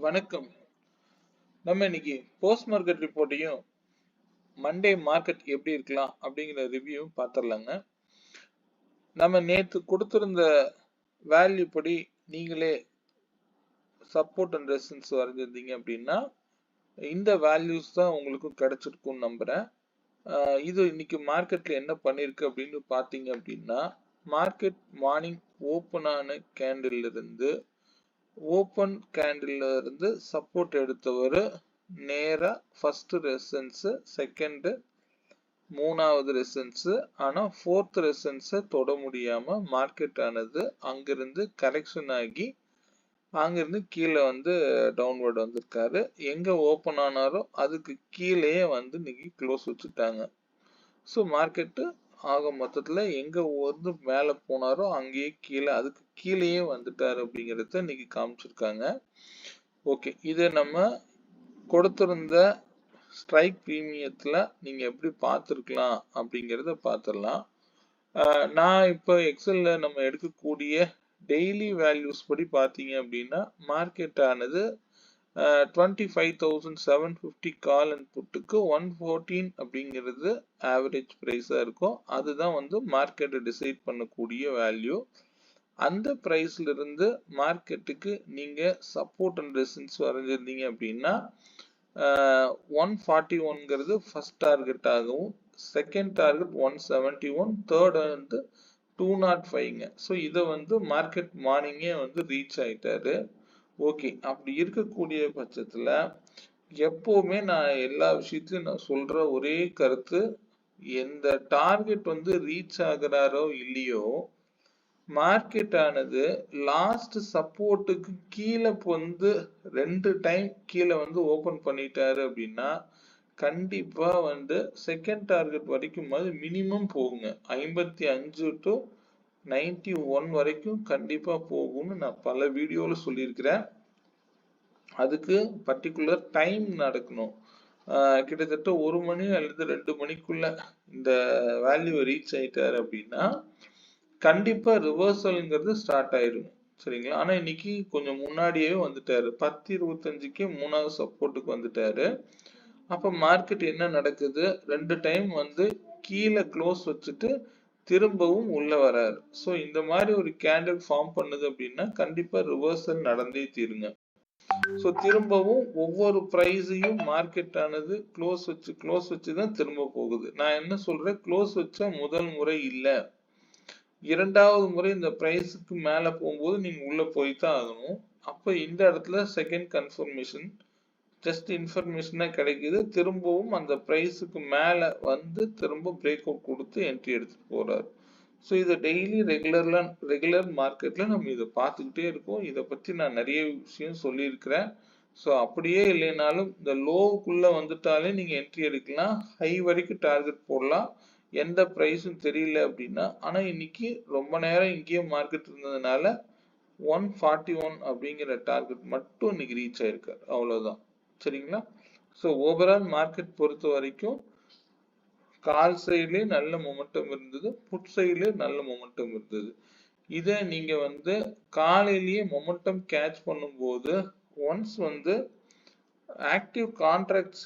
வணக்கம். நம்ம இன்னைக்கு போஸ்ட் மார்க்கெட் ரிப்போர்ட்டையும் மண்டே மார்க்கெட் எப்படி இருக்கலாம் அப்படிங்கிற ரிவ்யூ பார்த்துடலாங்க. நம்ம நேற்று கொடுத்திருந்த வேல்யூ படி நீங்களே சப்போர்ட் அண்ட் ரெசிஸ்டன்ஸ் வரைஞ்சிருந்தீங்க அப்படின்னா இந்த வேல்யூஸ் தான் உங்களுக்கு கிடைச்சிருக்கும்னு நம்புறேன். இது இன்னைக்கு மார்க்கெட்ல என்ன பண்ணிருக்கு அப்படின்னு பார்த்தீங்க அப்படின்னா, மார்க்கெட் மார்னிங் ஓப்பன் ஆன கேண்டில் இருந்து ஓப்பன் கேண்டில் இருந்து சப்போர்ட் எடுத்தவர் நேரா ஃபர்ஸ்ட் ரெசிஸ்டன்ஸ், செகண்ட், மூணாவது ரெசிஸ்டன்ஸ், ஆனா ஃபோர்த் ரெசிஸ்டன்ஸ் தொட முடியாம மார்க்கெட் ஆனது அங்கிருந்து கரெக்ஷன் ஆகி அங்கிருந்து கீழே வந்து டவுன்வர்ட் வந்திருக்காரு. எங்க ஓப்பன் ஆனாரோ அதுக்கு கீழேயே வந்து இன்னைக்கு க்ளோஸ் வச்சுட்டாங்க. ஸோ மார்க்கெட்டு ஆக மொத்தத்துல எங்க வந்து மேல போனாரோ அங்கேயே கீழே அதுக்கு கீழேயே வந்துட்டாரு அப்படிங்கறத இன்னைக்கு காமிச்சிருக்காங்க. ஓகே, இதை நம்ம கொடுத்திருந்த ஸ்ட்ரைக் பிரீமியத்துல நீங்க எப்படி பார்த்துருக்கலாம் அப்படிங்கறத பார்த்துடலாம். நான் இப்போ எக்ஸல்ல நம்ம எடுக்கக்கூடிய டெய்லி வேல்யூஸ் படி பார்த்தீங்க அப்படின்னா மார்க்கெட் ஆனது 25,750 கால் அண்ட் புட்டுக்கு 114 அப்படிங்கிறது ஆவரேஜ் பிரைஸா இருக்கும். அதுதான் வந்து மார்க்கெட்டை டிசைட் பண்ணக்கூடிய வேல்யூ. அந்த பிரைஸ்ல இருந்து மார்க்கெட்டுக்கு நீங்க சப்போர்ட் அண்ட் ரெசிஸ்டன்ஸ் வரைஞ்சிருந்தீங்க அப்படின்னா 141ங்கிறது ஃபர்ஸ்ட் டார்கெட் ஆகவும், செகண்ட் டார்கெட் 171, தேர்ட் வந்து 205ங்க. ஸோ இதை வந்து மார்க்கெட் மார்னிங்கே வந்து ரீச் ஆயிட்டாரு. ஓகே, அப்படி இருக்கக்கூடிய பட்சத்துல எப்பவுமே நான் எல்லா விஷயத்திலும் நான் சொல்ற ஒரே கருத்து, எந்த டார்கெட் வந்து ரீச் ஆகுறாரோ இல்லையோ மார்க்கெட் ஆனது லாஸ்ட் சப்போர்ட்டுக்கு கீழே வந்து 2 டைம் கீழே வந்து ஓபன் பண்ணிட்டாரு அப்படின்னா கண்டிப்பா வந்து செகண்ட் டார்கெட் வரைக்கும் மினிமம் போகுங்க. 55 to 91 வரைக்கும் கண்டிப்பா போகும்னு நான் பல வீடியோல சொல்லியிருக்கிறேன். அதுக்கு பர்டிகுலர் டைம் நடக்கணும். கிட்டத்தட்ட 1 மணி அல்லது 2 மணிக்குள்ள இந்த வேல்யூ ரீச் ஆயிட்டாரு அப்படின்னா கண்டிப்பா ரிவர்சல்ங்கிறது ஸ்டார்ட் ஆயிரும். சரிங்களா? ஆனா இன்னைக்கு கொஞ்சம் முன்னாடியே வந்துட்டாரு. 10:25க்கு மூணாவது சப்போர்ட்டுக்கு வந்துட்டாரு. அப்ப மார்க்கெட் என்ன நடக்குது, 2 டைம் வந்து கீழே க்ளோஸ் வச்சுட்டு திரும்பவும் உள்ள வராரு. ஸோ இந்த மாதிரி ஒரு கேண்டில் ஃபார்ம் பண்ணுது அப்படின்னா கண்டிப்பா ரிவர்சல் நடந்தே தீருங்க. ஸோ திரும்பவும் ஒவ்வொரு பிரைஸையும் மார்க்கெட் ஆனது க்ளோஸ் வச்சு தான் திரும்ப போகுது. நான் என்ன சொல்றேன், க்ளோஸ் வச்சா முதல் முறை இல்ல, இரண்டாவது முறை இந்த பிரைஸுக்கு மேல போகும்போது நீங்க உள்ள போய் தான் ஆகணும். அப்ப இந்த இடத்துல செகண்ட் கன்ஃபர்மேஷன் ஜஸ்ட் இன்ஃபர்மேஷனா கிடைக்குது. திரும்பவும் அந்த பிரைஸுக்கு மேல வந்து திரும்ப பிரேக் அவுட் கொடுத்து என்ட்ரி எடுத்துட்டு போறாரு. ஸோ இதை டெய்லி ரெகுலர் மார்க்கெட்ல நம்ம இதை பார்த்துக்கிட்டே இருக்கோம். இதை பத்தி நான் நிறைய விஷயம் சொல்லியிருக்கிறேன். ஸோ அப்படியே இல்லைனாலும் இந்த லோவுக்குள்ள வந்துட்டாலே நீங்க என்ட்ரி எடுக்கலாம், ஹை வரைக்கும் டார்கெட் போடலாம். எந்த பிரைஸும் தெரியல அப்படின்னா, ஆனா இன்னைக்கு ரொம்ப நேரம் இங்கேயே மார்க்கெட் இருந்ததுனால 141 அப்படிங்கிற டார்கெட் மட்டும் இன்னைக்கு ரீச் ஆயிருக்காரு. அவ்வளவுதான். சரிங்களா? ஸோ ஓவரால் மார்க்கெட் பொறுத்த வரைக்கும் கால் சைட்லயே நல்ல மொமெண்டம் இருந்தது, புட் சைட்லயே நல்ல மொமெண்டம் இருந்தது. இதை நீங்க வந்து காலையிலேயே மொமெண்டம் கேட்ச் பண்ணும்போது ஒன்ஸ் வந்து ஆக்டிவ் கான்ட்ராக்ட்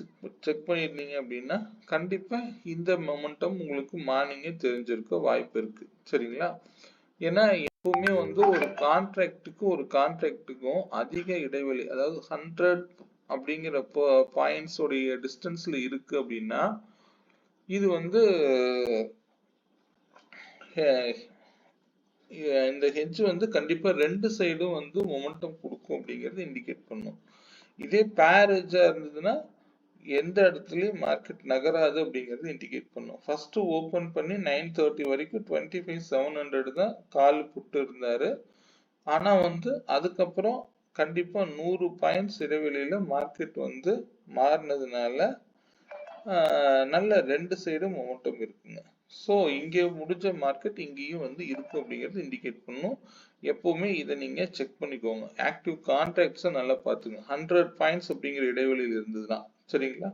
செக் பண்ணிருந்தீங்க அப்படின்னா கண்டிப்பா இந்த மொமெண்டம் உங்களுக்கு மார்னிங்கே தெரிஞ்சிருக்க வாய்ப்பு இருக்கு. சரிங்களா? ஏன்னா எப்பவுமே வந்து ஒரு கான்ட்ராக்டுக்கும் அதிக இடைவெளி, அதாவது 100 அப்படிங்கிற பாயிண்ட்ஸ் உடைய டிஸ்டன்ஸ்ல இருக்கு அப்படின்னா இது வந்து இந்த ஹெட்ஜ் வந்து கண்டிப்பா ரெண்டு சைடும் வந்து மொமெண்டம் கொடுக்கும் அப்படிங்கறது இண்டிகேட் பண்ணும். இதே பேர் ஹெட்ஜா இருந்ததுன்னா எந்த இடத்துலயும் மார்க்கெட் நகராது அப்படிங்கறது இண்டிகேட் பண்ணும். ஃபர்ஸ்ட் ஓபன் பண்ணி 9:30 வரைக்கும் 25,700 தான் கால் புட்டு இருந்தாரு. ஆனா வந்து அதுக்கப்புறம் கண்டிப்பா 100 பாயிண்ட்ஸ் இடைவெளியில மார்க்கெட் வந்து மாறினதுனால நல்ல ரெண்டு சைடும் மொமெண்டம் இருக்குங்க. ஸோ இங்கே முடிஞ்ச மார்க்கெட் இங்கேயும் வந்து இருக்கும் அப்படிங்கிறது இண்டிகேட் பண்ணும். எப்பவுமே இதை நீங்க செக் பண்ணிக்கோங்க. ஆக்டிவ் கான்ட்ராக்ட்ஸை நல்லா பார்த்துங்க. 100 பாயிண்ட்ஸ் அப்படிங்கிற இடைவெளியில் இருந்ததுதான். சரிங்களா?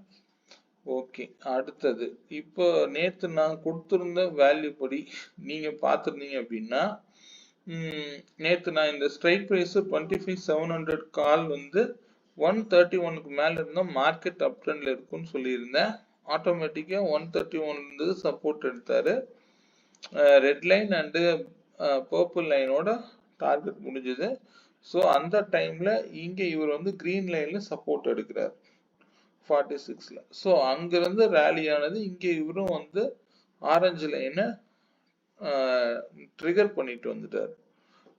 ஓகே, அடுத்தது இப்போ நேற்று நான் கொடுத்திருந்த வேல்யூ படி நீங்க பார்த்துருந்தீங்க அப்படின்னா நேற்று நான் இந்த ஸ்ட்ரைக் பிரைஸ் 25,700 கால் வந்து 131க்கு மேல இருந்தா மார்க்கெட் அப் ட்ரெண்ட்ல இருக்கும்னு சொல்லியிருந்தேன். ஆட்டோமேட்டிக்கா 131 இருந்து சப்போர்ட் எடுத்தாரு. ரெட் லைன் அண்டு பர்பிள் லைனோட டார்கெட் முடிஞ்சது. ஸோ அந்த டைம்ல இங்க இவர் வந்து கிரீன் லைன்ல சப்போர்ட் எடுக்கிறார் 46ல. ஸோ அங்கிருந்து ரேலி ஆனது. இங்க இவரும் வந்து ஆரஞ்சு லைனை ட்ரிகர் பண்ணிட்டு வந்துட்டார்.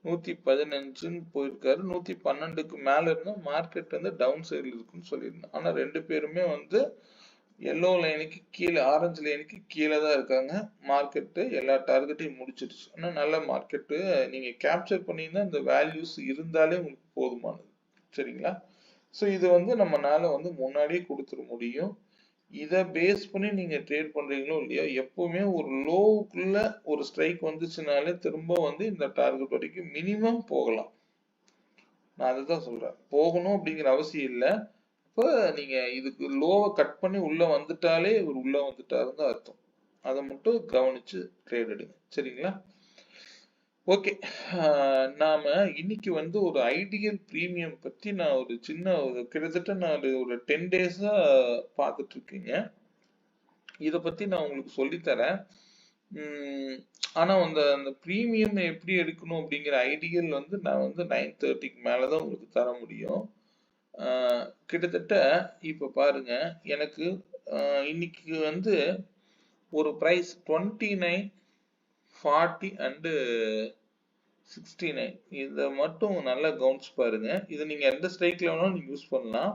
115ன்னு போயிருக்காரு. 112க்கு மேல இருந்தா மார்க்கெட் வந்து டவுன் சைடில் இருக்குன்னு சொல்லியிருந்தேன். ஆனா ரெண்டு பேருமே வந்து எல்லோ லைனுக்கு கீழே, ஆரஞ்சு லைனுக்கு கீழே தான் இருக்காங்க. மார்க்கெட்டு எல்லா டார்கெட்டையும் முடிச்சிருச்சு. ஆனால் நல்ல மார்க்கெட்டு நீங்க கேப்சர் பண்ணீங்கன்னா இந்த வேல்யூஸ் இருந்தாலே உங்களுக்கு போதுமானது. சரிங்களா? ஸோ இது வந்து நம்மனால வந்து முன்னாடியே கொடுத்துட முடியும். இதை பேஸ் பண்ணி நீங்க ட்ரேட் பண்றீங்களோ இல்லையோ, எப்பவுமே ஒரு லோவுக்குள்ள ஒரு ஸ்ட்ரைக் வந்துச்சுனாலே திரும்ப வந்து இந்த டார்கெட் வரைக்கும் மினிமம் போகலாம். நான் அதுதான் சொல்றேன். போகணும் அப்படிங்கிற அவசியம் இல்லை. இப்போ நீங்க இதுக்கு லோவை கட் பண்ணி உள்ள வந்துட்டாலே இவர் உள்ள வந்துட்டாருன்னு அர்த்தம். அதை மட்டும் கவனிச்சு ட்ரேட் எடுங்க. சரிங்களா? ஓகே. நாம இன்னைக்கு வந்து ஒரு ஐடியல் பிரீமியம் பத்தி நான் ஒரு சின்ன கிட்டத்தட்ட நான் ஒரு 10 டேஸா பார்த்துட்டு இருக்கீங்க. இதை பத்தி நான் உங்களுக்கு சொல்லித்தரேன். ஆனா அந்த பிரீமியம் எப்படி எடுக்கணும் அப்படிங்கிற ஐடியல் வந்து நான் வந்து 9:30க்கு மேலதான் உங்களுக்கு தர முடியும். கிட்டத்தட்ட இப்ப பாருங்க, எனக்கு இன்னைக்கு வந்து ஒரு பிரைஸ் 29, 40 அண்டு 69 இதை மட்டும் நல்லா கவனிச்சு பாருங்க. இதை நீங்க எந்த ஸ்ட்ரைக்ல வேணாலும் நீங்க யூஸ் பண்ணலாம்.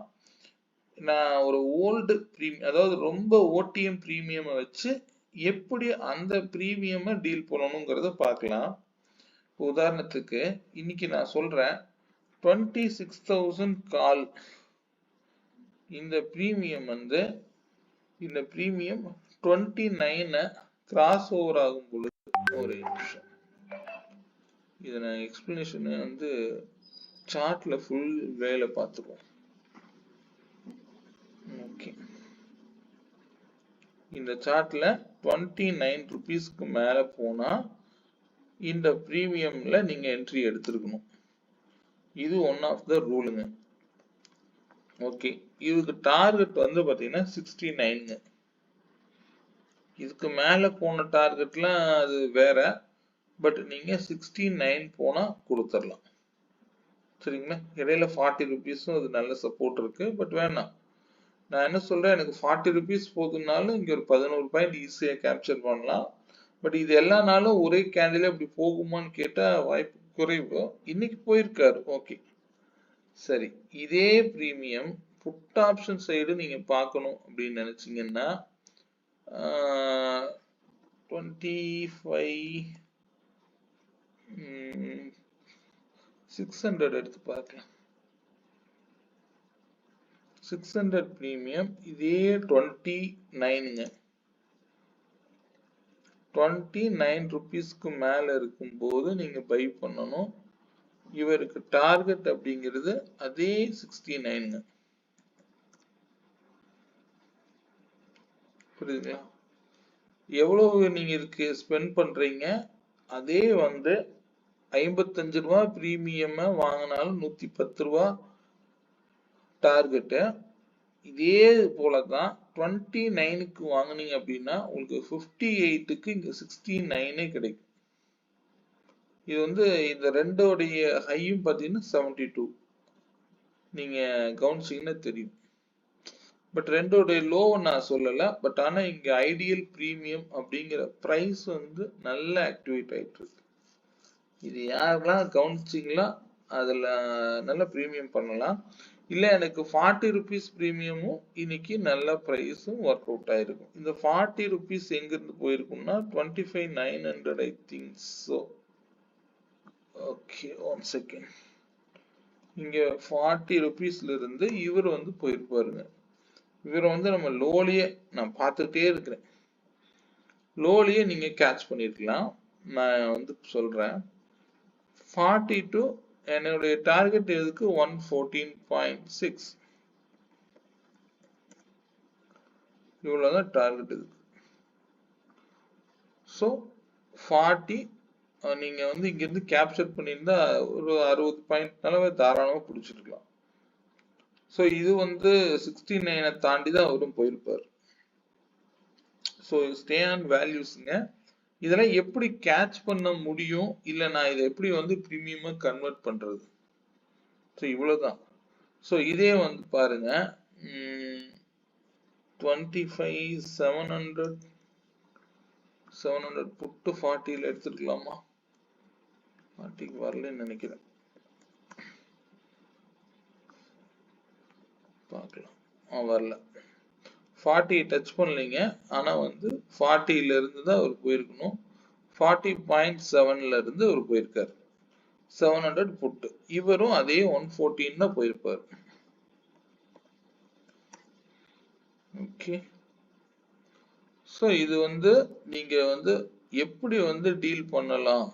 நான் ஒரு ஓல்டு பிரீமியம், அதாவது ரொம்ப ஓடிஎம் பிரீமியம் வச்சு எப்படி அந்த பிரீமியம் டீல் பண்ணணுங்கிறத பார்க்கலாம். உதாரணத்துக்கு இன்னைக்கு நான் சொல்றேன் 26,000 கால். இந்த பிரீமியம் வந்து இந்த பிரீமியம் 29 கிராஸ் ஓவர் ஆகும் பொழுது, ஒரு நிமிஷம் இதை நான் எக்ஸ்பிளனேஷன் வந்து சார்ட்ல ஃபுல் வேலை பார்த்துருவோம். ஓகே, இந்த சார்ட்ல 29 ருபீஸ்க்கு மேல போனா இந்த பிரீமியம்ல நீங்க என்ட்ரி எடுத்திருக்கணும். இது ஒன் ஆஃப் த ரூலுங்க. ஓகே, இதுக்கு டார்கெட் வந்து பாத்தீங்கன்னா 69ங்க. இதுக்கு மேல போன டார்கெட்லாம் அது வேற. பட் நீங்க 69 போனா கொடுத்துடலாம். சரிங்களா? இடையில 40 ருபீஸும் அது நல்ல சப்போர்ட் இருக்கு. பட் வேணாம், நான் என்ன சொல்றேன், எனக்கு 40 ருபீஸ் போகுதுனாலும் இங்க ஒரு 11 பாயிண்ட் ஈஸியா கேப்சர் பண்ணலாம். பட் இது எல்லா நாளும் ஒரே கேண்டில் அப்படி போகுமான்னு கேட்டா வாய்ப்பு குறைவு. இன்னைக்கு போயிருக்காரு. ஓகே, சரி. இதே பிரீமியம் புட் ஆப்ஷன் சைடு நீங்க பார்க்கணும் அப்படின்னு நினைச்சீங்கன்னா 25 600 எடுத்து பார்க்கலாம். 600 பிரீமியம் இதே 29ங்க. 29 ருபீஸ்க்கு மேல இருக்கும் போது நீங்க பை பண்ணணும். இவருக்கு டார்கெட் அப்படிங்கிறது அதே 69ங்க. புரியுதுங்களா? எவ்வளவு நீங்க இதுக்கு ஸ்பெண்ட் பண்றீங்க, அதே வந்து 55 ரூபா பிரீமியம் வாங்கினாலும் 110 ரூபா டார்கெட்டு. இதே போலதான் 29க்கு வாங்கினீங்க அப்படின்னா உங்களுக்கு 58க்கு இங்க 69 கிடைக்கும். இது வந்து இந்த ரெண்டோடைய ஹையும் பார்த்தீங்கன்னா 72. நீங்க கவனிச்சீங்கன்னா தெரியும். பட் ரெண்டோடைய லோவை நான் சொல்லல. பட் ஆனா இங்க ஐடியல் பிரீமியம் அப்படிங்கிற பிரைஸ் வந்து நல்லா ஆக்டிவேட் ஆயிட்டு இருக்கு. இது யாரெல்லாம் கவனிச்சிங்களா அதுல நல்ல பிரீமியம் பண்ணலாம். இல்ல எனக்கு 40 ருபீஸ் பிரீமியமும் இன்னைக்கு நல்ல பிரைஸும் ஒர்க் அவுட் ஆயிருக்கும். இந்த 40 ருபீஸ் எங்க இருந்து போயிருக்கும்னா 25,900 I think so. Okay, 1 second. இங்க 40 ருபீஸ்ல இருந்து இவர் வந்து போயிருப்பாருங்க. இவர் வந்து நம்ம லோலியே நான் பார்த்துட்டே இருக்கிறேன். லோலியே நீங்க கேட்ச் பண்ணிருக்கலாம். நான் வந்து சொல்றேன் 42 என்னுடைய டார்கெட் எதுக்கு 114.6. இவ்வளவுதான் டார்கெட் இருக்கு. ஸோ 40 நீங்க வந்து இங்க இருந்து கேப்சர் பண்ணியிருந்தா ஒரு 60 பாயிண்ட்னால தாராளமா பிடிச்சிருக்கலாம். ஸோ இது வந்து 69 தாண்டி தான் அவரும் போயிருப்பார். ஸோ ஸ்டே ஆன் வேல்யூஸ்ங்க. இதெல்லாம் எப்படி கேட்ச் பண்ண முடியும், இல்ல நான் இதை எப்படி வந்து பிரீமியமா கன்வெர்ட் பண்றது? ஸோ இவ்வளவுதான். ஸோ இதே வந்து பாருங்க 25 700 புட்டு 40ல எடுத்துக்கலாமா? 40க்கு வரலன்னு நினைக்கிறேன். பார்க்கலாம். வரல. 40 டச் பண்ணலைங்க. ஆனா வந்து 40ல இருந்து தான் அவர் போயிருக்கணும். 40.7ல இருந்து அவர் போயிருக்காரு. 700 புட்டு. இவரும் அதே 114 தான் போயிருப்பார். ஓகே. ஸோ இது வந்து நீங்க வந்து எப்படி வந்து டீல் பண்ணலாம்?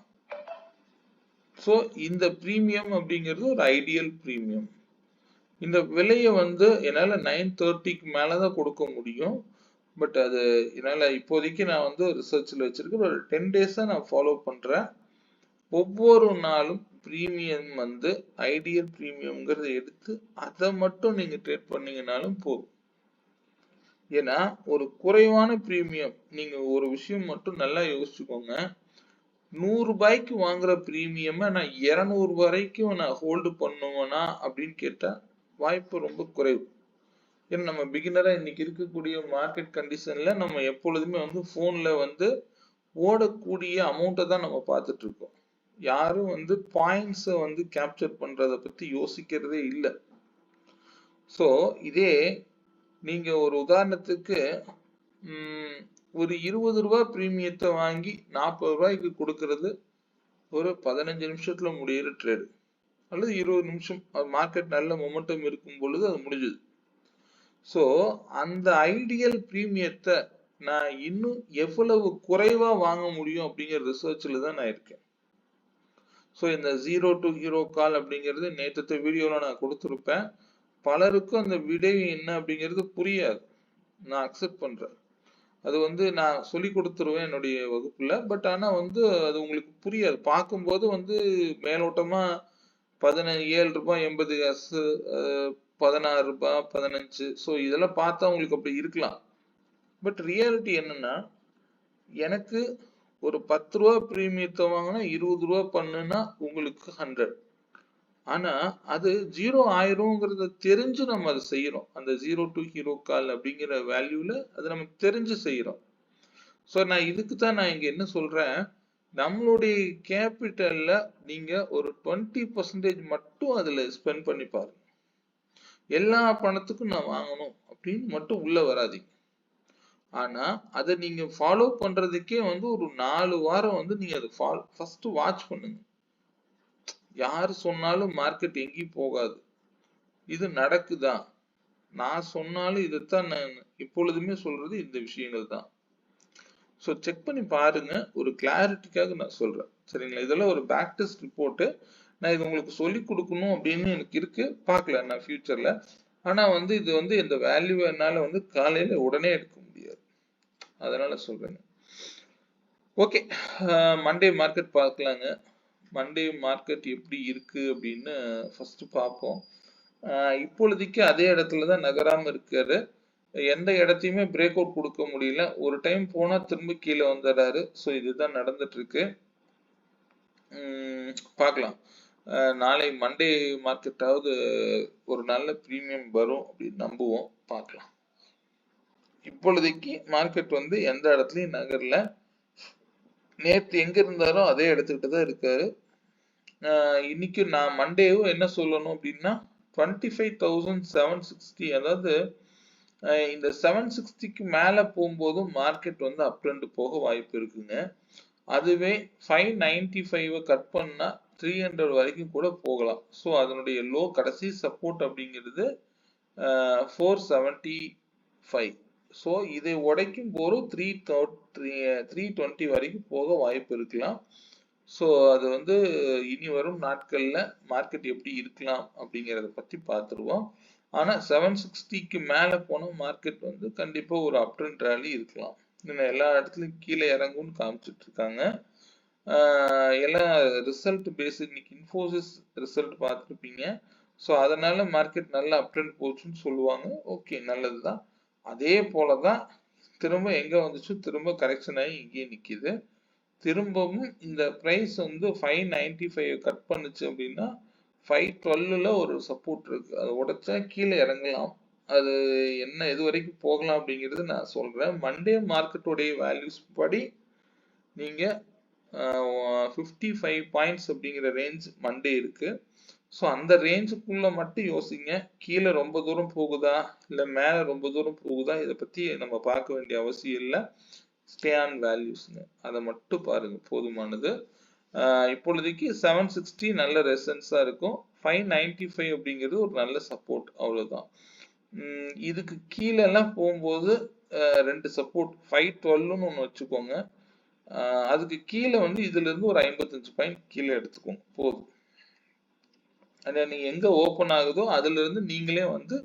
ஸோ இந்த பிரீமியம் அப்படிங்கிறது ஒரு ஐடியல் பிரீமியம். இந்த விலையை வந்து என்னால் 930க்கு மேலே தான் கொடுக்க முடியும். பட் அது என்னால் இப்போதைக்கு நான் வந்து ரிசர்ச்சில் வச்சிருக்கேன். ஒரு 10 டேஸாக நான் ஃபாலோ பண்ணுறேன். ஒவ்வொரு நாளும் பிரீமியம் வந்து ஐடியல் பிரீமியம்ங்கிறத எடுத்து அதை மட்டும் நீங்கள் ட்ரேட் பண்ணீங்கன்னாலும் போதும். ஏன்னா ஒரு குறைவான பிரீமியம், நீங்கள் ஒரு விஷயம் மட்டும் நல்லா யோசிச்சுக்கோங்க. 100 ரூபாய்க்கு வாங்குற பிரீமியமை நான் 200 வரைக்கும் நான் ஹோல்டு பண்ணுவேனா அப்படின்னு கேட்டால் வாய்ப்பு ரொம்ப குறைவு. ஏன்னா நம்ம பிகினரா இன்னைக்கு இருக்கக்கூடிய மார்க்கெட் கண்டிஷன்ல நம்ம எப்பொழுதுமே வந்து போன்ல வந்து ஓடக்கூடிய அமௌண்ட்டை தான் நம்ம பார்த்துட்டு இருக்கோம். யாரும் வந்து பாயிண்ட்ஸை வந்து கேப்சர் பண்றதை பத்தி யோசிக்கிறதே இல்லை. ஸோ இதே நீங்க ஒரு உதாரணத்துக்கு ஒரு 20 ரூபாய் பிரீமியத்தை வாங்கி 40 ரூபாய்க்கு கொடுக்கறது ஒரு 15 நிமிஷத்துல முடியிற ட்ரேடு, அல்லது 20 நிமிஷம் மார்க்கெட் நல்ல மொமெண்டம் இருக்கும் பொழுது அது முடிஞ்சது. ஸோ அந்த ஐடியல் பிரீமியத்தை நான் இன்னும் எவ்வளவு குறைவா வாங்க முடியும் அப்படிங்கிற ரிசர்ச்ல தான் நான் இருக்கேன். ஸோ இந்த 0 to ஹீரோ கால் அப்படிங்கிறது நேற்று வீடியோல நான் கொடுத்துருப்பேன். பலருக்கும் அந்த விடை என்ன அப்படிங்கிறது புரியாது. நான் அக்செப்ட் பண்றேன். அது வந்து நான் சொல்லி கொடுத்துருவேன் என்னுடைய வகுப்புல. பட் ஆனா வந்து அது உங்களுக்கு புரியாது. பார்க்கும்போது வந்து மேலோட்டமா 17 ரூபாய் 80 காசு, 16 ரூபாய் 15. ஸோ இதெல்லாம் பார்த்தா உங்களுக்கு அப்படி இருக்கலாம். பட் ரியாலிட்டி என்னன்னா, எனக்கு ஒரு 10 ரூபா பிரீமியத்தை வாங்கினா 20 ரூபா பண்ணுனா உங்களுக்கு 100. ஆனா அது 0 ஆயிரும்ங்கிறத தெரிஞ்சு நம்ம அதை செய்யறோம். அந்த 0 to ஹீரோ கால் அப்படிங்கிற வேல்யூல அது நமக்கு தெரிஞ்சு செய்யறோம். ஸோ நான் இதுக்கு தான் நான் இங்க என்ன சொல்றேன், நம்மளுடைய கேபிட்டல்ல நீங்க ஒரு 20% மட்டும் அதுல ஸ்பெண்ட் பண்ணி பாருங்க. எல்லா பணத்துக்கும் நான் வாங்கணும் அப்படின்னு மட்டும் உள்ள வராதீங்க. ஆனா அதை நீங்க ஃபாலோ பண்றதுக்கே வந்து ஒரு 4 வாரம் வந்து நீங்க அதை ஃபர்ஸ்ட் வாட்ச் பண்ணுங்க. யாரு சொன்னாலும் மார்க்கெட் எங்கேயும் போகாது, இது நடக்குதா? நான் சொன்னாலும் இதைத்தான் நான் இப்பொழுதுமே சொல்றது இந்த விஷயங்கள் தான். ஸோ செக் பண்ணி பாருங்க. ஒரு கிளாரிட்டிக்காக நான் சொல்றேன், சரிங்களா? இதெல்லாம் ஒரு பேக் டெஸ்ட் ரிப்போர்ட். நான் இது உங்களுக்கு சொல்லி கொடுக்கணும் அப்படின்னு எனக்கு இருக்கு. பார்க்கலாம் நான் ஃபியூச்சர்ல. ஆனா வந்து இது வந்து இந்த வேல்யூ என்னால வந்து காலையில உடனே எடுக்க முடியாது, அதனால சொல்றேங்க. ஓகே, மண்டே மார்க்கெட் பார்க்கலாங்க. மண்டே மார்க்கெட் எப்படி இருக்கு அப்படின்னு ஃபர்ஸ்ட் பார்ப்போம். இப்பொழுதைக்கு அதே இடத்துல தான் நகராம இருக்காரு. எந்த இடத்தையுமே பிரேக் அவுட் கொடுக்க முடியல. ஒரு டைம் போனா திரும்ப கீழே வந்துடுறாரு. ஸோ இதுதான் நடந்துட்டு இருக்கு. பார்க்கலாம். நாளை மண்டே மார்க்கெட்டாவது ஒரு நல்ல பிரீமியம் வரும் அப்படின்னு நம்புவோம். பார்க்கலாம். இப்பொழுதைக்கு மார்க்கெட் வந்து எந்த இடத்துலயும் நகரல. நேற்று எங்க இருந்தாரோ அதே இடத்துக்கிட்ட தான் இருக்காரு. இன்னைக்கு நான் மண்டேவும் என்ன சொல்லணும் அப்படின்னா 25,760, அதாவது இந்த 760க்கு மேல போகும்போதும் மார்க்கெட் வந்து அப் ட்ரெண்ட் போக வாய்ப்பு இருக்குங்க. அதுவே 595 கட் பண்ணா 300 வரைக்கும் கூட போகலாம். ஸோ அதனுடைய லோ கடைசி சப்போர்ட் அப்படிங்கிறது 475. ஸோ இதை உடைக்கும் போது 320 வரைக்கும் போக வாய்ப்பு இருக்கலாம். ஸோ அது வந்து இனி வரும் நாட்கள்ல மார்க்கெட் எப்படி இருக்கலாம் அப்படிங்கிறத பத்தி பார்த்துருவோம். ஆனா 760க்கு மேல போன மார்க்கெட் வந்து கண்டிப்பா ஒரு அப் ட்ரெண்ட் ராலி இருக்கலாம். எல்லா இடத்துலயும் கீழே இறங்கும்னு காமிச்சிட்டு இருக்காங்க. எல்லாம் ரிசல்ட் பேஸ். இன்னைக்கு இன்ஃபோசிஸ் ரிசல்ட் பார்த்துருப்பீங்க. ஸோ அதனால மார்க்கெட் நல்லா அப் ட்ரெண்ட் போச்சுன்னு சொல்லுவாங்க. ஓகே, நல்லதுதான். அதே போல தான் திரும்ப எங்க வந்துச்சு, திரும்ப கரெக்ஷன் ஆகி இங்கேயே நிக்குது. திரும்பவும் இந்த பிரைஸ் வந்து 595 கட் பண்ணுச்சு அப்படின்னா 512ல ஒரு சப்போர்ட் இருக்கு. அதை உடைச்சா கீழே இறங்கலாம். அது என்ன எது வரைக்கும் போகலாம் அப்படிங்கிறது நான் சொல்றேன். மண்டே மார்க்கெட்டுடைய வேல்யூஸ் படி நீங்க 55 பாயிண்ட்ஸ் அப்படிங்கிற ரேஞ்ச் மண்டே இருக்கு. ஸோ அந்த ரேஞ்சுக்குள்ள மட்டும் யோசிங்க. கீழே ரொம்ப தூரம் போகுதா இல்லை மேலே ரொம்ப தூரம் போகுதா இதை பத்தி நம்ம பார்க்க வேண்டிய அவசியம் இல்லை. ஸ்டே ஆன் வேல்யூஸ்ங்க, அதை மட்டும் பாருங்க போதுமானது. இப்பொழுதைக்கு 760 நல்ல ரெசன்ஸா இருக்கும். 595 அப்படிங்கிறது ஒரு நல்ல சப்போர்ட், அவ்வளவுதான். இதுக்கு கீழே எல்லாம் போகும்போது ரெண்டு சப்போர்ட் 512ன்னு ஒன்று வச்சுக்கோங்க. அதுக்கு கீழே வந்து இதுல இருந்து ஒரு 55 பாயிண்ட் கீழே எடுத்துக்கோங்க போதும். நீங்க எங்க ஓபன் ஆகுதோ அதுல இருந்து நீங்களே வந்து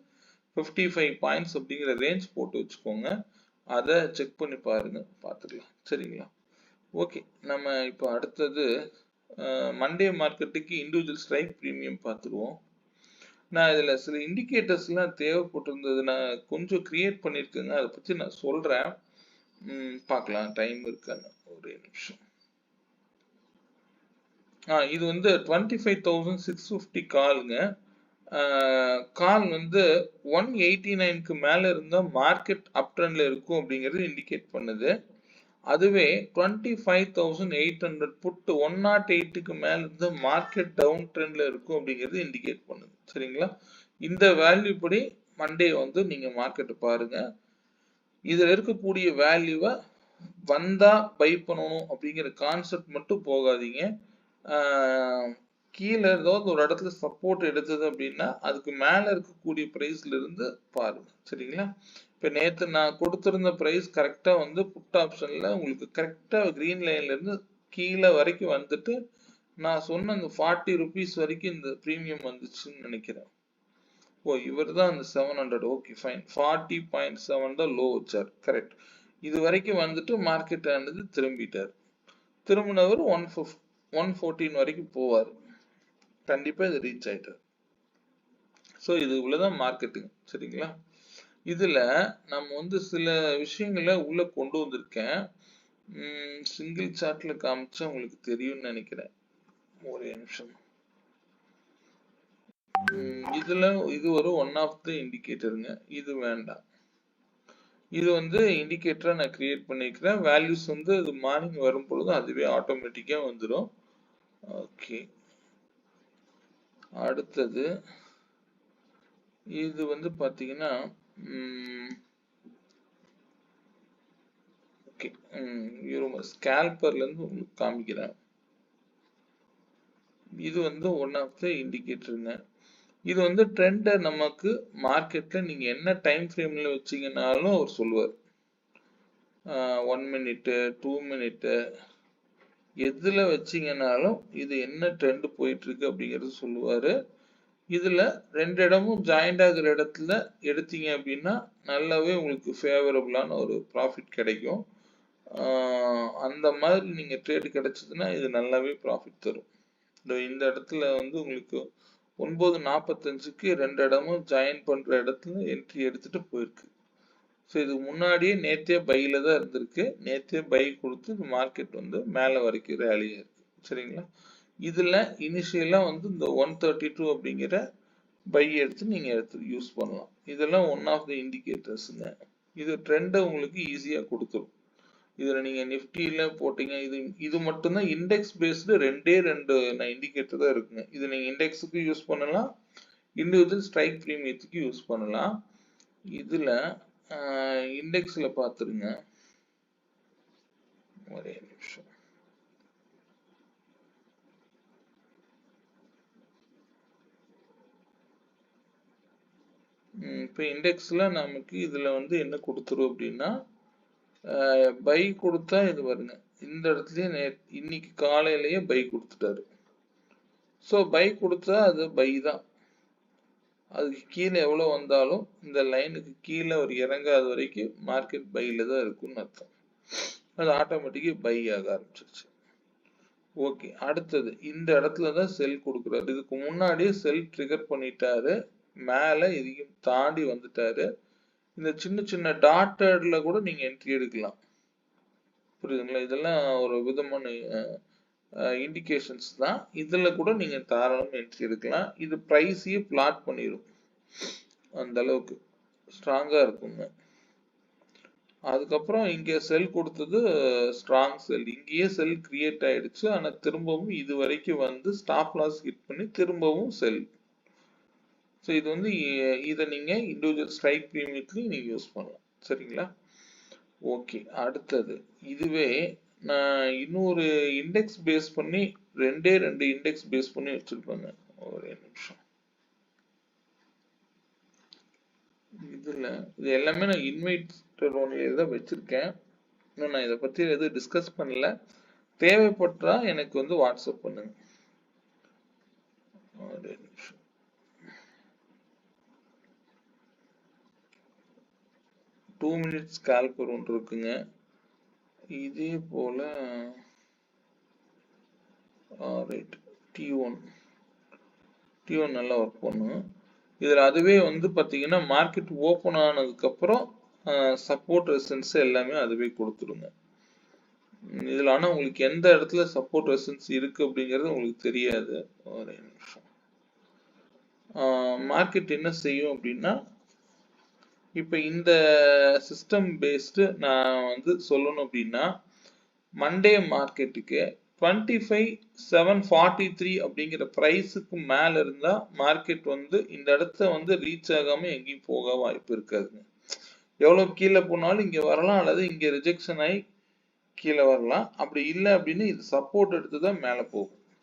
55 பாயிண்ட்ஸ் அப்படிங்கிற ரேஞ்ச் போட்டு வச்சுக்கோங்க. அதை செக் பண்ணி பாருங்க, பார்த்துக்கலாம். சரிங்களா? ஓகே, நம்ம இப்போ அடுத்தது மண்டே மார்க்கெட்டுக்கு இண்டிவிஜுவல் ஸ்ட்ரைக் ப்ரீமியம் பார்த்துருவோம். நான் இதில் சில இண்டிகேட்டர்ஸ்லாம் தேவைப்பட்டிருந்தது, நான் கொஞ்சம் கிரியேட் பண்ணியிருக்கேங்க. அதை பற்றி நான் சொல்கிறேன், பார்க்கலாம் டைம் இருக்கான்னு. ஒரே நிமிஷம். இது வந்து 25,650 காலுங்க. கால் வந்து 189க்கு மேல இருந்தா மார்க்கெட் அப் ட்ரெண்ட்ல இருக்கும் அப்படிங்கிறது இண்டிகேட் பண்ணுது. அதுவே 25,800 புட் 108க்கு மேல இருந்து மார்க்கெட் டவுன் ட்ரெண்ட்ல இருக்கும் அப்படிங்கிறது இண்டிகேட் பண்ணுது. சரிங்களா? இந்த வேல்யூ படி மண்டே வந்து நீங்க மார்க்கெட் பாருங்க. இதுல இருக்கக்கூடிய வேல்யூவை வந்தா பை பண்ணணும் அப்படிங்கிற கான்செப்ட் மட்டும் போகாதீங்க. கீழே ஏதாவது ஒரு இடத்துல சப்போர்ட் எடுத்தது அப்படின்னா அதுக்கு மேல இருக்கக்கூடிய பிரைஸ்ல இருந்து பாருங்க. சரிங்களா? இப்ப நேத்து நான் கொடுத்திருந்த பிரைஸ் கரெக்டா வந்து புட் ஆப்ஷன்ல உங்களுக்கு கரெக்டா கிரீன் லைன்ல இருந்து கீழே வரைக்கும் வந்துட்டு நான் சொன்ன அந்த 40 ருபீஸ் வரைக்கும் இந்த பிரீமியம் வந்துச்சுன்னு நினைக்கிறேன். இவர் தான் அந்த 700. Okay fine. 40.7 தான் லோ வச்சார். கரெக்ட். இது வரைக்கும் வந்துட்டு மார்க்கெட் ஆனது திரும்பிட்டார். திரும்பினவர் 114 வரைக்கும் போவார். கண்டிப்பா இது ரீச் ஆயிட்டார். ஸோ இது இவ்வளவுதான் மார்க்கெட்டிங். சரிங்களா? இதுல நம்ம வந்து சில விஷயங்களை உள்ள கொண்டு வந்திருக்கேன். சிங்கிள் சார்ட்ல காமிச்சா உங்களுக்கு தெரியும்னு நினைக்கிறேன். ஒரே நிமிஷம். இதுல இது ஒரு ஒன் ஆஃப் த இண்டிகேட்டருங்க. இது வேண்டாம். இது வந்து இண்டிகேட்டரா நான் கிரியேட் பண்ணிக்கிறேன். வேல்யூஸ் வந்து அது மார்னிங் வரும் பொழுது அதுவே ஆட்டோமேட்டிக்கா வந்துடும். ஓகே, அடுத்தது இது வந்து பாத்தீங்கன்னா ஓகே, ஸ்கேல்பர்ல இருந்து உங்களுக்கு காமிக்கிறேன். இது வந்து ஒன் ஆஃப் த இண்டிகேட்டருங்க. இது வந்து ட்ரெண்ட் நமக்கு மார்க்கெட்ல நீங்க என்ன டைம் ஃப்ரேம்ல வச்சீங்கன்னாலும் அவர் சொல்லுவார். 1 மினிட் 2 மினிட் எதுல வச்சீங்கன்னாலும் இது என்ன ட்ரெண்ட் போயிட்டு இருக்கு அப்படிங்கறது சொல்லுவாரு. இதுல ரெண்டு இடமும் ஜாயிண்ட் ஆகுற இடத்துல எடுத்தீங்க அப்படின்னா நல்லாவே உங்களுக்கு ஃபேவரபிளான ஒரு ப்ராஃபிட் கிடைக்கும். அந்த மாதிரி நீங்க ட்ரேட் கிடைச்சதுன்னா இது நல்லாவே ப்ராஃபிட் தரும். இந்த இடத்துல வந்து உங்களுக்கு 9:45க்கு ரெண்டு இடமும் ஜாயின் பண்ற இடத்துல என்ட்ரி எடுத்துட்டு போயிருக்கு. ஸோ இது முன்னாடியே நேத்தே பையில தான் இருந்திருக்கு. நேத்தே பை கொடுத்து மார்க்கெட் வந்து மேல வரைக்கும் ரேலியா இருக்கு. சரிங்களா? இதுல இனிஷியலா வந்து இந்த 132 அப்படிங்கிற பை எடுத்து நீங்க யூஸ் பண்ணலாம். இதெல்லாம் ஒன் ஆஃப் த இண்டிகேட்டர்ஸ்ங்க. இது ட்ரெண்டை உங்களுக்கு ஈஸியா கொடுத்துரும். இதுல நீங்க நிஃப்டில போட்டீங்க, இது மட்டும்தான் இண்டெக்ஸ் பேஸ்டு. ரெண்டு நான் இண்டிகேட்டர் தான் இருக்குங்க. இது நீங்க இண்டெக்ஸுக்கு யூஸ் பண்ணலாம், இண்டிவிஜுவல் ஸ்ட்ரைக் பிரீமியத்துக்கு யூஸ் பண்ணலாம். இதுல இண்டெக்ஸ்ல பாத்துருங்க. ஒரே நிமிஷம். இப்ப இண்டெக்ஸ்ல நமக்கு இதுல வந்து என்ன கொடுத்துரும் அப்படின்னா பை கொடுத்தா இது வருங்க. இந்த இடத்துலயே இன்னைக்கு காலையிலேயே பை கொடுத்துட்டாரு. ஸோ பை கொடுத்தா அது பை தான். அதுக்கு கீழே எவ்வளவு வந்தாலும் இந்த லைனுக்கு கீழே ஒரு இறங்காத வரைக்கும் மார்க்கெட் பைல தான் இருக்கும்னு அர்த்தம். அது ஆட்டோமேட்டிக்கா பை ஆக ஆரம்பிச்சிருச்சு. ஓகே, அடுத்தது இந்த இடத்துல தான் செல் கொடுக்குறாரு. இதுக்கு முன்னாடியே செல் ட்ரிகர் பண்ணிட்டாரு, மேல இதையும் தாண்டி வந்துட்டாரு. இந்த சின்ன சின்ன டாட்டட்ல கூட நீங்க என்ட்ரி எடுக்கலாம். புரியுதுங்களா? இதெல்லாம் ஒரு விதமான இண்டிகேஷன்ஸ் தான். இதுல கூட நீங்க தாராளமா என்ட்ரி எடுக்கலாம். இது பிரைஸையே பிளாட் பண்ணிடும், அந்த அளவுக்கு ஸ்ட்ராங்கா இருக்குங்க. அதுக்கப்புறம் இங்க செல் கொடுத்தது ஸ்ட்ராங் செல், இங்கேயே செல் கிரியேட் ஆயிடுச்சு. ஆனா திரும்பவும் இது வரைக்கும் வந்து ஸ்டாப் லாஸ் ஹிட் பண்ணி திரும்பவும் செல். ஸோ இது வந்து இதை நீங்க இண்டிவிஜுவல் ஸ்ட்ரைக் ப்ரீமியத்துலையும் நீங்க யூஸ் பண்ணலாம். சரிங்களா? ஓகே, அடுத்தது இதுவே நான் இன்னொரு இண்டெக்ஸ் பேஸ் பண்ணி ரெண்டு இண்டெக்ஸ் பேஸ் பண்ணி வச்சிருப்பேங்க. ஒரே நிமிஷம். இதுல இது எல்லாமே நான் இன்வைட்டட் ஒன்லியே தான் வச்சிருக்கேன். இன்னும் நான் இதை பத்தி எதுவும் டிஸ்கஸ் பண்ணல. தேவைப்பட்டா எனக்கு வந்து வாட்ஸ்அப் பண்ணுங்க. ஒரே நிமிஷம். டூ மினிட்ஸ் கால்குலர் ஒன்று இருக்குங்க. இதே போல T1 நல்லா ஒர்க் பண்ணும். இதுல அதுவே வந்து பாத்தீங்கன்னா மார்க்கெட் ஓபன் ஆனதுக்கு அப்புறம் சப்போர்ட் ரெசிஸ்டன்ஸ் எல்லாமே அதுவே கொடுத்துருங்க. இதுல ஆனா உங்களுக்கு எந்த இடத்துல சப்போர்ட் ரெசிஸ்டன்ஸ் இருக்கு அப்படிங்கிறது உங்களுக்கு தெரியாது. ஒரே நிமிஷம். மார்க்கெட் என்ன செய்யும் அப்படின்னா, இப்ப இந்த சிஸ்டம் பேஸ்டு நான் வந்து சொல்லணும் அப்படின்னா, மண்டே மார்க்கெட்டுக்கு 25,743 அப்படிங்கிற பிரைஸுக்கு மேல இருந்தா மார்க்கெட் வந்து இந்த இடத்த வந்து ரீச் ஆகாம எங்கேயும் போக வாய்ப்பு இருக்காதுங்க. எவ்வளவு கீழே போனாலும் இங்க வரலாம், அல்லது இங்க ரிஜெக்ஷன் ஆகி கீழே வரலாம். அப்படி இல்லை அப்படின்னு இது சப்போர்ட் எடுத்துதான் மேல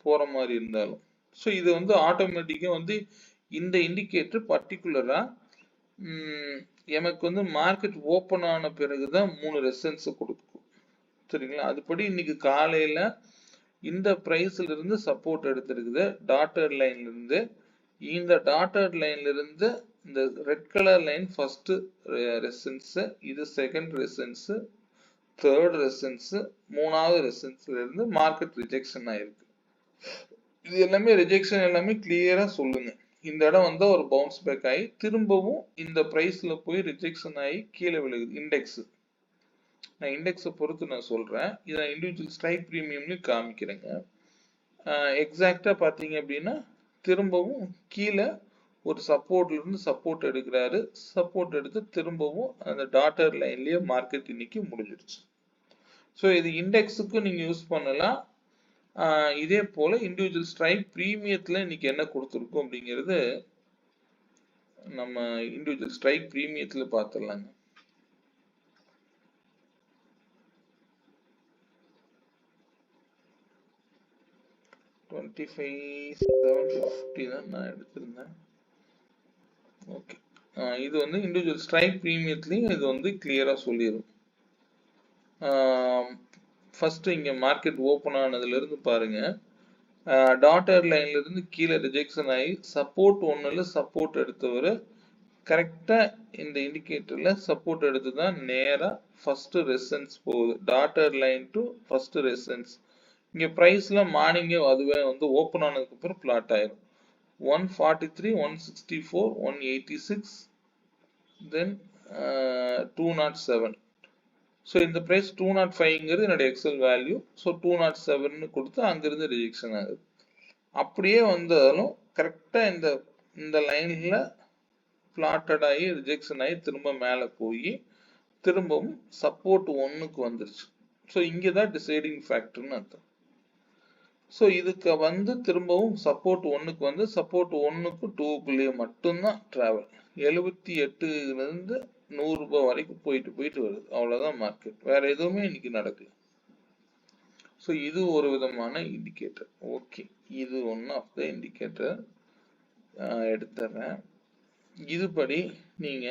போற மாதிரி இருந்தாலும். ஸோ இது வந்து ஆட்டோமேட்டிக்கா வந்து இந்த இண்டிகேட்டர் பர்டிகுலரா எனக்கு வந்து மார்க்கெட் ஓபன் ஆன பிறகுதான் 3 ரெசிஸ்டன்ஸ் கொடுக்கும். சரிங்களா? அதுபடி இன்னைக்கு காலையில இந்த பிரைஸ்ல இருந்து சப்போர்ட் எடுத்திருக்குது, டாட்டட் லைன்ல இருந்து. இந்த டாட்டட் லைன்ல இருந்து இந்த red colour line first resistance, இது செகண்ட் ரெசிஸ்டன்ஸ், தேர்ட் ரெசிஸ்டன்ஸ், மூணாவது ரெசிஸ்டன்ஸ்ல இருந்து மார்க்கெட் ரிஜெக்ஷன் ஆயிருக்கு. இது எல்லாமே ரிஜெக்ஷன் எல்லாமே கிளியரா சொல்லுங்க. இந்த இடம் வந்து ஒரு பவுன்ஸ் பேக் ஆகி திரும்பவும் இந்த பிரைஸ்ல போய் ரிஜெக்ஷன் ஆகி கீழே விழுகுது. இண்டெக்ஸ், நான் இண்டெக்ஸை பொறுத்து நான் சொல்றேன். இதை இண்டிவிஜுவல் ஸ்ட்ரைக் ப்ரீமியம்லையும் காமிக்கிறேங்க. எக்ஸாக்டா பாத்தீங்க அப்படின்னா திரும்பவும் கீழே ஒரு சப்போர்ட்ல இருந்து சப்போர்ட் எடுக்கிறாரு. சப்போர்ட் எடுத்து திரும்பவும் அந்த டாட்டர் லைன்லயே மார்க்கெட் இன்னைக்கு முடிஞ்சிருச்சு. ஸோ இது இண்டெக்ஸுக்கு நீங்க யூஸ் பண்ணலாம். இதே போல இண்டிவிஜுவல் ஸ்ட்ரைக் ப்ரீமியத்துல இன்னைக்கு என்ன கொடுத்துருக்கோம் அப்படிங்கிறது நம்ம இண்டிவிஜுவல் ஸ்ட்ரைக் ப்ரீமியத்துல பார்த்துடலாங்க. தான் நான் எடுத்திருந்தேன். ஓகே, இது வந்து இண்டிவிஜுவல் ஸ்ட்ரைக் ப்ரீமியத்துலையும் இது வந்து கிளியரா சொல்லிடும். ஃபர்ஸ்ட் இங்க மார்க்கெட் ஓபன் ஆனதுல இருந்து பாருங்க, டாட்டர் லைன்ல இருந்து கீழே ரிஜெக்ஷன் ஆகி சப்போர்ட் ஒன்னுல சப்போர்ட் எடுத்தவர் கரெக்டா இந்த இண்டிகேட்டர்ல சப்போர்ட் எடுத்து தான் நேரா ஃபர்ஸ்ட் ரெசிஸ்டன்ஸ் போகுது. Daughter line to first resistance. இங்க பிரைஸ்ல மார்னிங்கே அதுவே வந்து ஓபன் ஆனதுக்கு அப்புறம் பிளாட் ஆயிரும். 143, 164, 186, then 207. ஸோ இந்த பிரைஸ் 205ங்கிறது என்னோட எக்ஸல் வேல்யூ. ஸோ 207 கொடுத்து அங்கிருந்து ரிஜெக்ஷன் ஆகுது. அப்படியே வந்தாலும் கரெக்டா இந்த லைன்ல பிளாட்டட் ஆகி ரிஜெக்ஷன் ஆகி திரும்ப மேலே போய் திரும்பவும் சப்போர்ட் 1க்கு வந்துருச்சு. ஸோ இங்கதான் டிசைடிங் ஃபேக்டர்னு அர்த்தம். ஸோ இதுக்கு வந்து திரும்பவும் சப்போர்ட் 1க்கு வந்து சப்போர்ட் 1க்கு 2க்குள்ளேயே மட்டும்தான் டிராவல். 78ல இருந்து 100 ரூபாய் வரைக்கும் போயிட்டு வருது. அவ்வளவுதான் மார்க்கெட், வேற எதுவுமே இன்னைக்கு நடக்கல. ஸோ இது ஒரு விதமான இண்டிகேட்டர். ஓகே, இது ஒன் ஆஃப் த இண்டிகேட்டர் எடுத்துறேன். இதுபடி நீங்க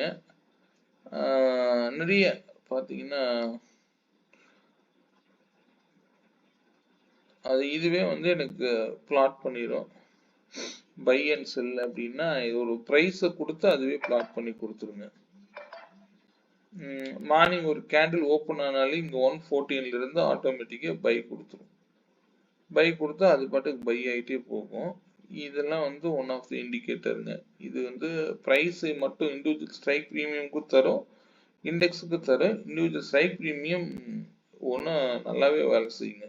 நிறைய பாத்தீங்கன்னா அது இதுவே வந்து எனக்கு பிளாட் பண்ணிடும். பை அண்ட் செல் அப்படின்னா இது ஒரு பிரைஸை கொடுத்து அதுவே பிளாட் பண்ணி கொடுத்துருங்க. மார்னிங் ஒரு கேண்டில் ஓப்பன் ஆனாலும் இங்க 114ல இருந்து ஆட்டோமேட்டிக்கா பை கொடுத்துரும். பை கொடுத்தா அது பாட்டுக்கு பை ஆகிட்டே போகும். இதெல்லாம் வந்து ஒன் ஆஃப் தி இண்டிகேட்டருங்க. இது வந்து ப்ரைஸ் மட்டும் இண்டிவிஜுவல் ஸ்ட்ரைக் ப்ரீமியமுக்கு தரும், இண்டெக்ஸுக்கு தரும். இண்டிவிஜுவல் ஸ்ட்ரைக் ப்ரீமியம் ஒன்றும் நல்லாவே வேலை செய்யுங்க.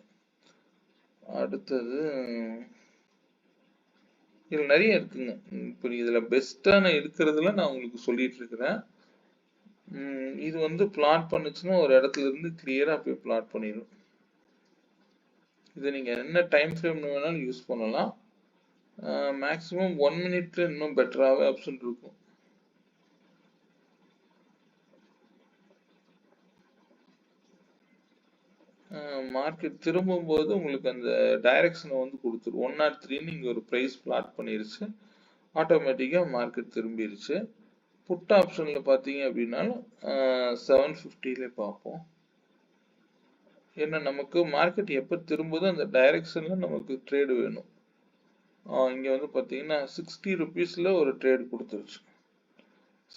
அடுத்தது இதில் நிறைய இருக்குங்க. இப்போ இதில் பெஸ்ட்டான இருக்கிறதுல நான் உங்களுக்கு சொல்லிட்டு இருக்கிறேன். இது வந்து பிளாட் பண்ணுச்சுன்னா ஒரு இடத்துல இருந்து கிளியராக போய் பிளாட் பண்ணிடும். இதை நீங்கள் என்ன டைம் ஃப்ரேம் வேணாலும் யூஸ் பண்ணலாம். மேக்ஸிமம் 1 மினிட்ல இன்னும் பெட்டராகவே ஆப்ஷன் இருக்கும். மார்க்கெட் திரும்பும்போது உங்களுக்கு அந்த டைரக்ஷனை வந்து கொடுத்துரும். 103ன்னு இங்கே ஒரு ப்ரைஸ் பிளாட் பண்ணிருச்சு, ஆட்டோமேட்டிக்காக மார்க்கெட் திரும்பிடுச்சு. புட் ஆப்ஷனில் பார்த்தீங்க அப்படின்னா 750லே பார்ப்போம். ஏன்னா நமக்கு மார்க்கெட் எப்போ திரும்புதோ அந்த டைரக்ஷனில் நமக்கு ட்ரேடு வேணும். இங்கே வந்து பார்த்தீங்கன்னா 60 ருபீஸில் ஒரு ட்ரேடு கொடுத்துருச்சு,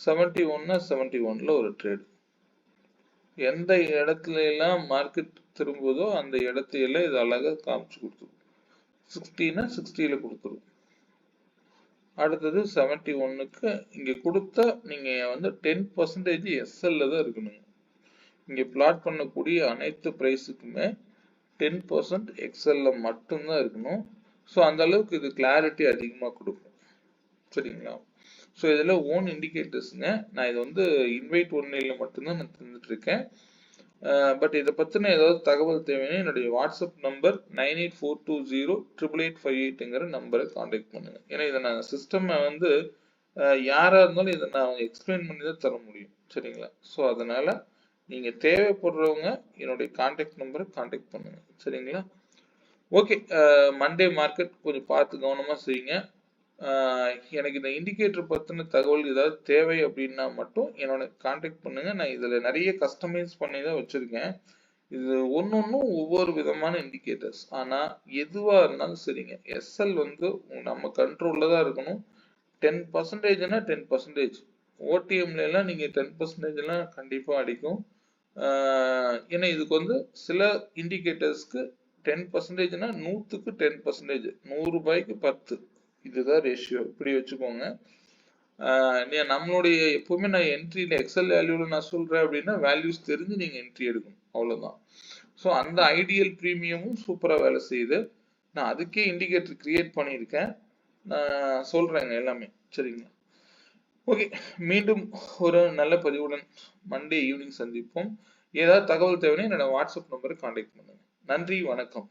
71னா 71ல் ஒரு ட்ரேடு. எந்த இடத்துல எல்லாம் மார்க்கெட் திரும்புதோ அந்த இடத்தையெல்லாம் இது அழகாக காமிச்சு கொடுத்துரும். 60னா 60ல் கொடுத்துரும். அடுத்தது 71க்கு இங்கே கொடுத்தா நீங்கள் வந்து 10% எஸ்எல்ல தான் இருக்கணுங்க. இங்கே பிளாட் பண்ணக்கூடிய அனைத்து ப்ரைஸுக்குமே 10% எக்ஸ்எல்ல மட்டும்தான் இருக்கணும். ஸோ அந்த அளவுக்கு இது கிளாரிட்டி அதிகமாக கொடுக்கும். சரிங்களா? ஸோ இதில் ஓன் இண்டிகேட்டர்ஸுங்க. நான் இது வந்து இன்வைட் ஒன்லைனில் மட்டும்தான் நான் தந்துட்டு இருக்கேன். பட் இதை பற்றின ஏதாவது தகவல் தேவைன்னா என்னுடைய வாட்ஸ்அப் நம்பர் 9842088858ங்கிற நம்பரை காண்டாக்ட் பண்ணுங்க. ஏன்னா இதை நான் சிஸ்டம் வந்து யாராக இருந்தாலும் இதை நான் எக்ஸ்பிளைன் பண்ணி தான் தர முடியும். சரிங்களா? ஸோ அதனால நீங்கள் தேவைப்படுறவங்க என்னுடைய காண்டாக்ட் நம்பரை காண்டாக்ட் பண்ணுங்க. சரிங்களா? ஓகே, மண்டே மார்க்கெட் கொஞ்சம் பார்த்து கவனமாக செய்யுங்க. எனக்கு இந்த இண்டிகேட்டர் பற்றின தகவல் ஏதாவது தேவை அப்படின்னா மட்டும் என்னோட காண்டாக்ட் பண்ணுங்க. நான் இதில் நிறைய கஸ்டமைஸ் பண்ணி தான் வச்சுருக்கேன். இது ஒன்னொன்னும் ஒவ்வொரு விதமான இண்டிகேட்டர்ஸ். ஆனால் எதுவாக இருந்தாலும் சரிங்க, எஸ்எல் வந்து நம்ம கண்ட்ரோலில் தான் இருக்கணும். 10%னா 10%. ஓடிஎம்ல எல்லாம் நீங்கள் 10%லாம் கண்டிப்பாக அடிக்கும். ஏன்னா இதுக்கு வந்து சில இண்டிகேட்டர்ஸ்க்கு 10%னா 100க்கு 10%, 100 ரூபாய்க்கு 10, இதுதான் ரேஷியோ. இப்படி வச்சுக்கோங்க. நம்மளுடைய எப்பவுமே நான் என்ட்ரியில் எக்ஸல் வேல்யூவில் நான் சொல்கிறேன் அப்படின்னா வேல்யூஸ் தெரிஞ்சு நீங்கள் என்ட்ரி எடுக்கணும், அவ்வளோதான். ஸோ அந்த ஐடியல் ப்ரீமியமும் சூப்பராக வேலை செய்யுது. நான் அதுக்கே இண்டிகேட்டர் கிரியேட் பண்ணியிருக்கேன், நான் சொல்கிறேங்க எல்லாமே. சரிங்களா? ஓகே, மீண்டும் ஒரு நல்ல பதிவுடன் மண்டே ஈவினிங் சந்திப்போம். ஏதாவது தகவல் தேவைன்னா என்னோட வாட்ஸ்அப் நம்பரை காண்டாக்ட் பண்ணுங்க. நன்றி, வணக்கம்.